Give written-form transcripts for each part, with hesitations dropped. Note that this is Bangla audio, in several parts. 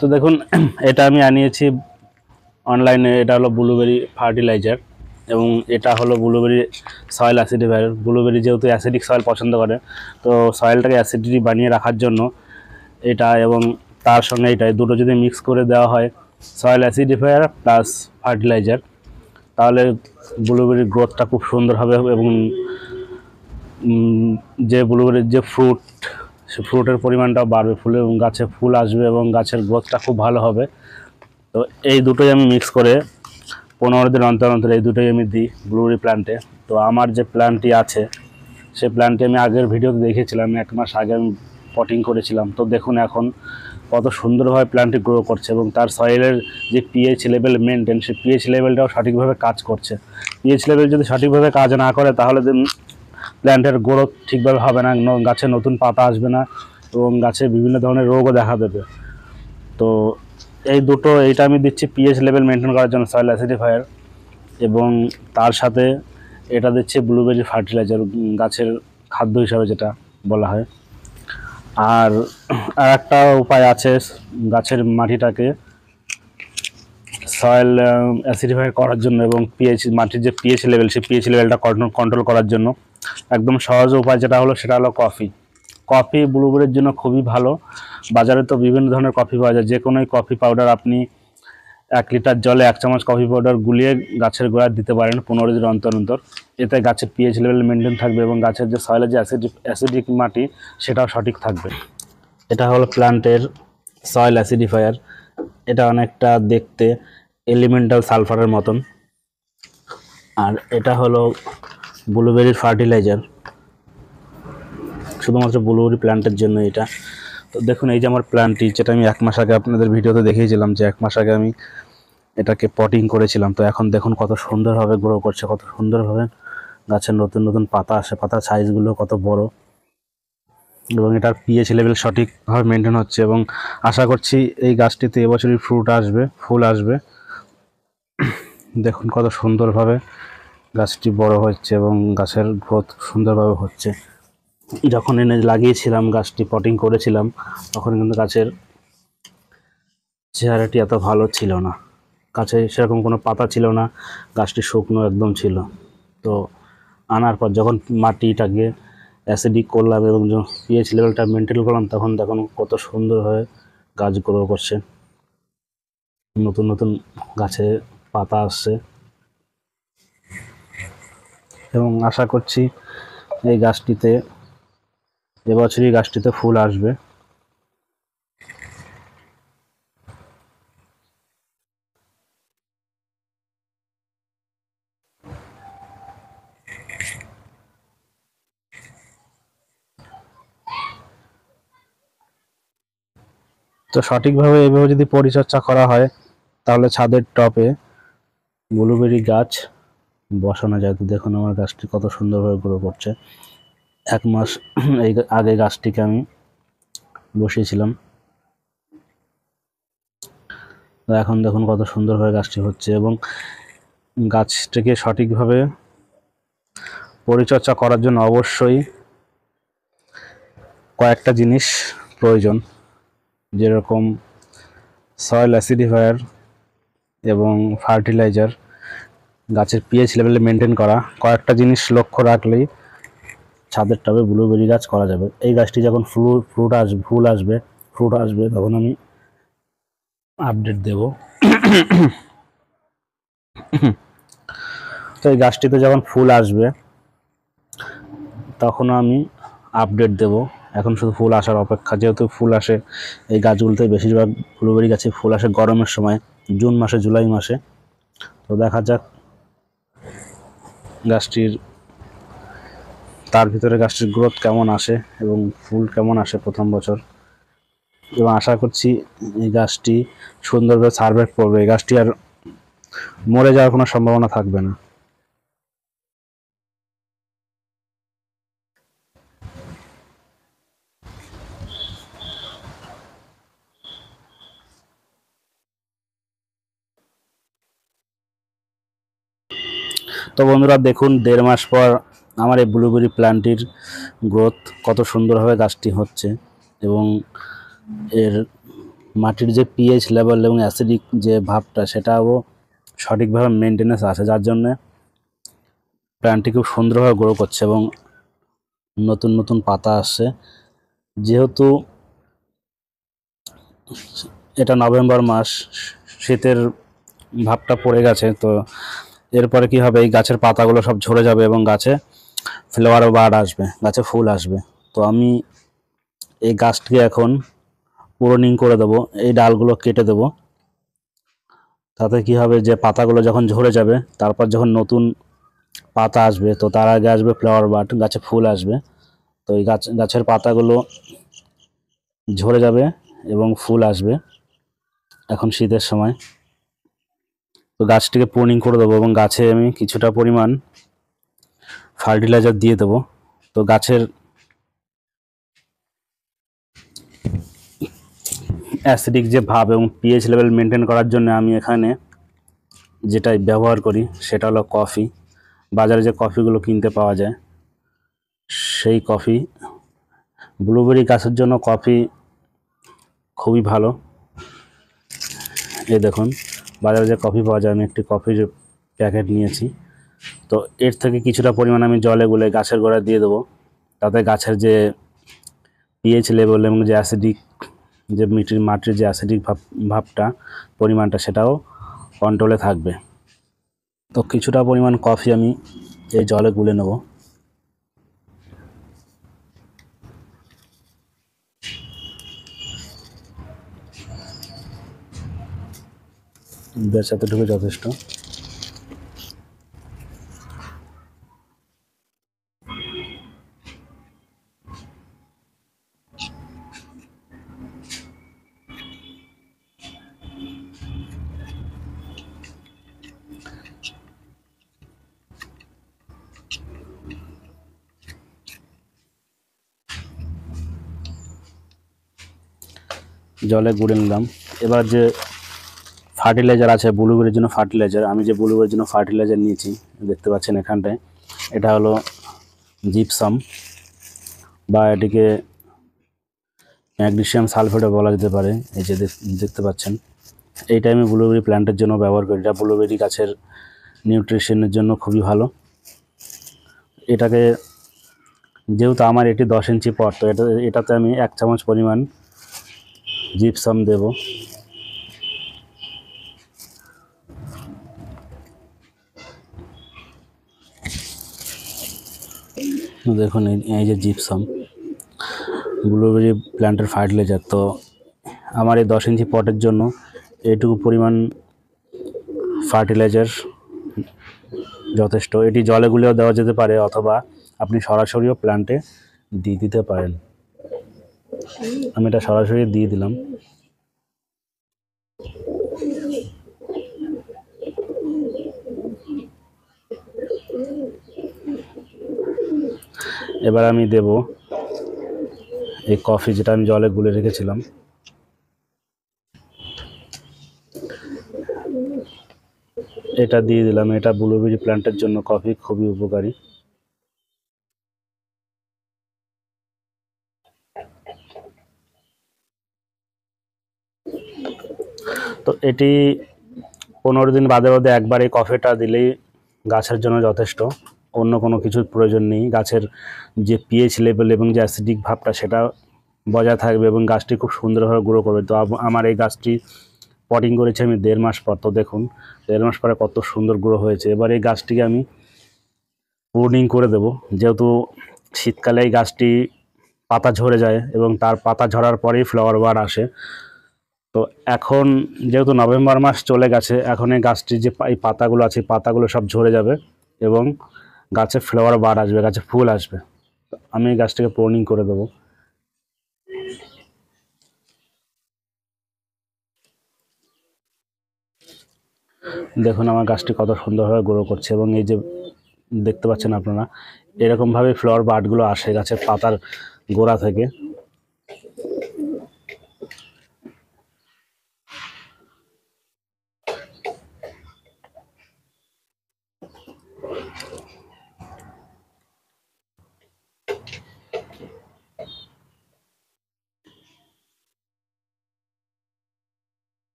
তো দেখুন এটা আমি আনিয়েছি অনলাইনে। এটা হলো ব্লুবেরি ফার্টিলাইজার এবং এটা হলো ব্লুবেরি সয়েল অ্যাসিডিফায়ার। ব্লুবেরি যেহেতু অ্যাসিডিক সয়েল পছন্দ করে, তো সয়েলটাকে অ্যাসিডিটি বানিয়ে রাখার জন্য এটা এবং তার সঙ্গে এটাই দুটো যদি মিক্স করে দেওয়া হয়, সয়েল অ্যাসিডিফায়ার প্লাস ফার্টিলাইজার, তাহলে ব্লুবেরির গ্রোথটা খুব সুন্দর হবে এবং যে ব্লুবেরির যে ফ্রুট, সে ফ্রুটের পরিমাণটাও বাড়বে, ফুলে এবং গাছে ফুল আসবে এবং গাছের গ্রোথটা খুব ভালো হবে। তো এই দুটোই আমি মিক্স করে 15 দিন অন্তর অন্তর এই দুটোই আমি দিই ব্লুবেরি প্ল্যান্টে। তো আমার যে প্ল্যান্টটি আছে সেই প্ল্যান্টটি আমি আগের ভিডিওতে দেখেছিলাম, 1 মাস আগে আমি পটিং করেছিলাম। তো দেখুন এখন কত সুন্দরভাবে প্ল্যান্টটি গ্রো করছে এবং তার সয়েলের যে পিএইচ লেভেল মেনটেন, সেই পিএইচ লেভেলটাও সঠিকভাবে কাজ করছে। পিএইচ লেভেল যদি সঠিকভাবে কাজ না করে তাহলে প্ল্যান্টের গ্রোথ ঠিকভাবে হবে না, গাছে নতুন পাতা আসবে না এবং গাছে বিভিন্ন ধরনের রোগও দেখা দেবে। তো এই দুটো, এইটা আমি দিচ্ছি পিএইচ লেভেল মেনটেন করার জন্য সয়েল অ্যাসিডিফায়ার, এবং তার সাথে এটা দিচ্ছি ব্লুবেরি ফার্টিলাইজার, গাছের খাদ্য হিসাবে যেটা বলা হয়। আর একটা উপায় আছে গাছের মাটিটাকে সয়েল অ্যাসিডিফাই করার জন্য এবং পিএইচ, মাটির যে পিএইচ লেভেল, সেই পিএইচ লেভেলটা কন্ট্রোল করার জন্য একদম সহজ উপায় যেটা হলো সেটা হলো কফি। কফি ব্লুবেরির জন্য খুবই ভালো। বাজারে তো বিভিন্ন ধরনের কফি পাওয়া যায়, যে কোনো কফি পাউডার আপনি 1 লিটার জলে 1 চামচ কফি পাউডার গুলিয়ে গাছের গোড়ায় দিতে পারেন 15 দিন অন্তর অন্তর। এতে গাছের পিএইচ লেভেল মেনটেন থাকবে এবং গাছের যে সয়েলের যে অ্যাসিডিক মাটি সেটাও সঠিক থাকবে। এটা হলো প্ল্যান্টের সয়েল অ্যাসিডিফায়ার। এটা অনেকটা দেখতে এলিমেন্টাল সালফারের মতন। আর এটা হলো ব্লুবেরির ফার্টিলাইজার, শুধুমাত্র ব্লুবেরি প্ল্যান্টের জন্য এটা। তো দেখুন এই যে আমার প্ল্যান্টটি, যেটা আমি 1 মাস আগে আপনাদের ভিডিওতে দেখিয়েছিলাম যে 1 মাস আগে আমি এটাকে পটিং করেছিলাম। তো এখন দেখুন কত সুন্দরভাবে গ্রো করছে, কত সুন্দরভাবে গাছের নতুন নতুন পাতা আসে, পাতার সাইজগুলো কত বড় এবং এটার পিএইচ লেভেল সঠিকভাবে মেনটেন হচ্ছে এবং আশা করছি এই গাছটিতে এবছরই ফ্রুট আসবে, ফুল আসবে। দেখুন কত সুন্দরভাবে গাছটি বড় হচ্ছে এবং গাছের গ্রোথ সুন্দরভাবে হচ্ছে। যখন এনে লাগিয়েছিলাম, গাছটি পটিং করেছিলাম, তখন কিন্তু গাছের চেহারাটি এত ভালো ছিল না, গাছে সেরকম কোনো পাতা ছিল না, গাছটি শুকনো একদম ছিল। তো আনার পর যখন মাটিটাকে অ্যাসিডিক করলাম এবং যখন পিএইচ লেভেলটা মেনটেন করলাম, তখন দেখুন কত সুন্দরভাবে গাছ গ্রো করছে, নতুন নতুন গাছে পাতা আসছে এবং আশা করছি এই গাছটিতে এবছরই গাছটিতে ফুল আসবে। তো সঠিকভাবে এভাবে যদি পরিচর্যা করা হয় তাহলে ছাদের টপে ব্লুবেরি গাছ বসানো যায়। তো দেখুন আমার গাছটি কত সুন্দরভাবে গ্রো করছে। 1 মাস আগে গাছটিকে আমি বসিয়েছিলাম, তো এখন দেখুন কত সুন্দরভাবে গাছটি হচ্ছে এবং গাছটিকে সঠিকভাবে পরিচর্যা করার জন্য অবশ্যই কয়েকটা জিনিস প্রয়োজন, যেরকম সয়েল অ্যাসিডিফায়ার এবং ফার্টিলাইজার, গাছের পিএইচ লেভেলে মেনটেন করা। কয়েকটা জিনিস লক্ষ্য রাখলেই ছাদের টবে ব্লুবেরি গাছ করা যাবে। এই গাছটি যখন ফ্রুট আসবে তখন আমি আপডেট দেব। তো এই গাছটিতে যখন ফুল আসবে তখন আমি আপডেট দেব। এখন শুধু ফুল আসার অপেক্ষা, যেহেতু ফুল আসে এই গাছগুলোতে, বেশিরভাগ ব্লুবেরি গাছে ফুল আসে গরমের সময়, জুন মাসে, জুলাই মাসে। তো দেখা যাক গাছটির, তার ভিতরে গাছটির গ্রোথ কেমন আসে এবং ফুল কেমন আসে প্রথম বছর, এবং আশা করছি এই গাছটি সুন্দরভাবে সার্ভাইভ করবে, এই গাছটি আর মরে যাওয়ার কোনো সম্ভাবনা থাকবে না। তো বন্ধুরা দেখুন 1.5 মাস পর আমার এই ব্লুবেরি প্ল্যান্টটির গ্রোথ কত সুন্দরভাবে গাছটি হচ্ছে এবং এর মাটির যে পিএইচ লেভেল এবং অ্যাসিডিক যে ভাবটা সেটাও সঠিকভাবে মেনটেনেন্স আছে, যার জন্য প্ল্যান্টটি খুব সুন্দরভাবে গ্রো করছে এবং নতুন নতুন পাতা আসছে। যেহেতু এটা নভেম্বর মাস, শীতের ভাবটা পড়ে গেছে, তো এরপরে কি হবে, এই গাছের পাতাগুলো সব ঝরে যাবে এবং গাছে ফ্লাওয়ার বাড আসবে, গাছে ফুল আসবে। তো আমি এই গাছটিকে এখন প্রুনিং করে দেবো, এই ডালগুলো কেটে দেবো। তাতে কি হবে, যে পাতাগুলো যখন ঝরে যাবে তারপর যখন নতুন পাতা আসবে, তো তার আগে আসবে ফ্লাওয়ার বাড, গাছে ফুল আসবে। তো এই গাছের পাতাগুলো ঝরে যাবে এবং ফুল আসবে এখন শীতের সময়। তো গাছটিকে প্রুনিং করে দেবো এবং গাছে আমি কিছুটা পরিমাণ ফার্টিলাইজার দিয়ে দেবো। তো গাছের অ্যাসিডিক যে ভাব এবং পিএইচ লেভেল মেনটেন করার জন্য আমি এখানে যেটা ব্যবহার করি সেটা হলো কফি। বাজারে যে কফিগুলো কিনতে পাওয়া যায় সেই কফি, ব্লুবেরি গাছের জন্য কফি খুবই ভালো। এই দেখুন বাজারে যে কফি পাওয়া যায়, আমি একটি কফির প্যাকেট নিয়েছি। তো এর থেকে কিছুটা পরিমাণ আমি জলে গুলে গাছের গোড়ায় দিয়ে দেবো, তাতে গাছের যে পিএইচ লেভেল এবং যে অ্যাসিডিক যে মাটির যে অ্যাসিডিক ভাবটা পরিমাণটা সেটাও কন্ট্রোলে থাকবে। তো কিছুটা পরিমাণ কফি আমি এই জলে গুলে নেব। ব্যাস এতটুকু যথেষ্ট। জলে গুলে নিলাম। এবার যে ফার্টিলাইজার আছে ব্লুবেরির জন্য ফার্টিলাইজার, আমি যে ব্লুবেরির জন্য ফার্টিলাইজার নিয়েছি দেখতে পাচ্ছেন এখানটায়, এটা হলো জিপসাম বা এটিকে ম্যাগনেসিয়াম সালফেটও বলা যেতে পারে। এই যে দেখতে পাচ্ছেন, এইটা আমি ব্লুবেরি প্ল্যান্টের জন্য ব্যবহার করি। এটা ব্লুবেরি গাছের নিউট্রিশনের জন্য খুবই ভালো। এটাকে যেহেতু আমার এটি 10 ইঞ্চি পট, তো এটাতে আমি 1 চামচ পরিমাণ জিপসাম দেব। দেখুন এই যে জিপসাম ব্লুবেরি প্ল্যান্টের ফার্টিলাইজার। তো আমার এই 10 ইঞ্চি পটের জন্য এইটুকু পরিমাণ ফার্টিলাইজার যথেষ্ট। এটি জলে গুলেও দেওয়া যেতে পারে অথবা আপনি সরাসরিও প্ল্যান্টে দিয়ে দিতে পারেন। আমি এটা সরাসরি দিয়ে দিলাম। এবার আমি দেব এই কফি যেটা আমি জলে গুলে রেখেছিলাম। এটা দিয়ে দিলাম। এটা ব্লুবেরি প্ল্যান্টের জন্য কফি খুবই উপকারী। তো এটি 15 দিন বাদে বাদে একবার এই কফিটা দিলেই গাছের জন্য যথেষ্ট। অন্য কোনো কিছুর প্রয়োজন নেই। গাছের যে পিএইচ লেভেল এবং যে অ্যাসিডিক ভাবটা সেটা বজায় থাকবে এবং গাছটি খুব সুন্দরভাবে গ্রো করবে। তো আমার এই গাছটি পটিং করেছি আমি 1.5 মাস পর। তো দেখুন 1.5 মাস পরে কত সুন্দর গ্রো হয়েছে। এবার এই গাছটিকে আমি প্রুনিং করে দেব। যেহেতু শীতকালে এই গাছটি পাতা ঝরে যায় এবং তার পাতা ঝরার পরেই ফ্লাওয়ার বার আসে। তো এখন যেহেতু নভেম্বর মাস চলে গেছে, এখন এই গাছটির যে এই পাতাগুলো আছে পাতাগুলো সব ঝরে যাবে এবং গাছে ফ্লাওয়ার বার আসবে, গাছে ফুল আসবে। আমি এই গাছটিকে প্রুনিং করে দেবো। দেখুন আমার গাছটি কত সুন্দরভাবে গ্রো করছে এবং এই যে দেখতে পাচ্ছেন আপনারা, এরকমভাবে ফ্লাওয়ার বার্ডগুলো আসে গাছের পাতার গোড়া থেকে।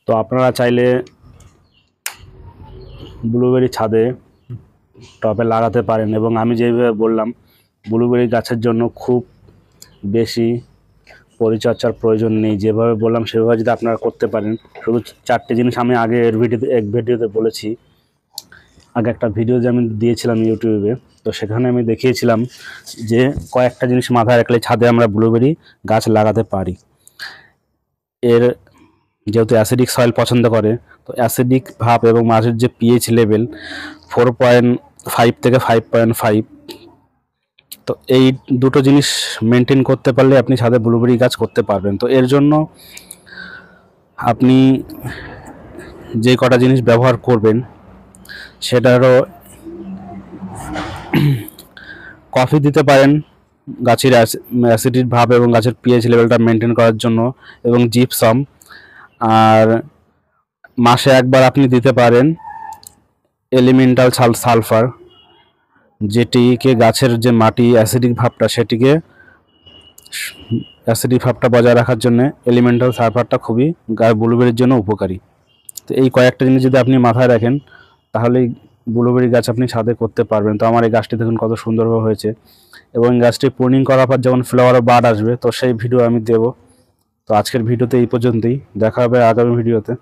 তো আপনারা চাইলে ব্লুবেরি ছাদে টবে লাগাতে পারেন, এবং আমি যেভাবে বললাম ব্লুবেরি গাছের জন্য খুব বেশি পরিচর্যার প্রয়োজন নেই। যেভাবে বললাম সেভাবে যদি আপনারা করতে পারেন, শুধু 4টে জিনিস আমি আগে এক ভিডিওতে বলেছি। আগে একটা ভিডিও যে আমি দিয়েছিলাম ইউটিউবে, তো সেখানে আমি দেখিয়েছিলাম যে কয়েকটা জিনিস মাথায় রাখলে ছাদে আমরা ব্লুবেরি গাছ লাগাতে পারি। এর যেহেতু অ্যাসিডিক সয়েল পছন্দ করে, তো অ্যাসিডিক ভাব এবং মাটির যে পিএইচ লেভেল 4.5 থেকে 5.5, তো এই দুটো জিনিস মেনটেন করতে পারলে আপনি ছাদে ব্লুবেরি গাছ করতে পারবেন। তো এর জন্য আপনি যে কটা জিনিস ব্যবহার করবেন সেটারও কফি দিতে পারেন গাছের অ্যাসিডিক ভাব এবং গাছের পিএইচ লেভেলটা মেনটেন করার জন্য, এবং জিপসাম। আর মাসে একবার আপনি দিতে পারেন এলিমেন্টাল সালফার, যেটিকে গাছের যে মাটি অ্যাসিডিক ভাবটা বজায় রাখার জন্য এলিমেন্টাল সালফারটা খুবই ব্লুবেরির জন্য উপকারী। তো এই কয়েকটা জিনিস যদি আপনি মাথায় রাখেন তাহলেই ব্লুবেরি গাছ আপনি ছাদে করতে পারবেন। তো আমার এই গাছটি দেখুন কত সুন্দরভাবে হয়েছে, এবং গাছটি প্রুনিং করার পর যখন ফ্লাওয়ার বাড আসবে তো সেই ভিডিও আমি দেব। তো আজকের ভিডিওতে এই পর্যন্তই, দেখা হবে আগামী ভিডিওতে।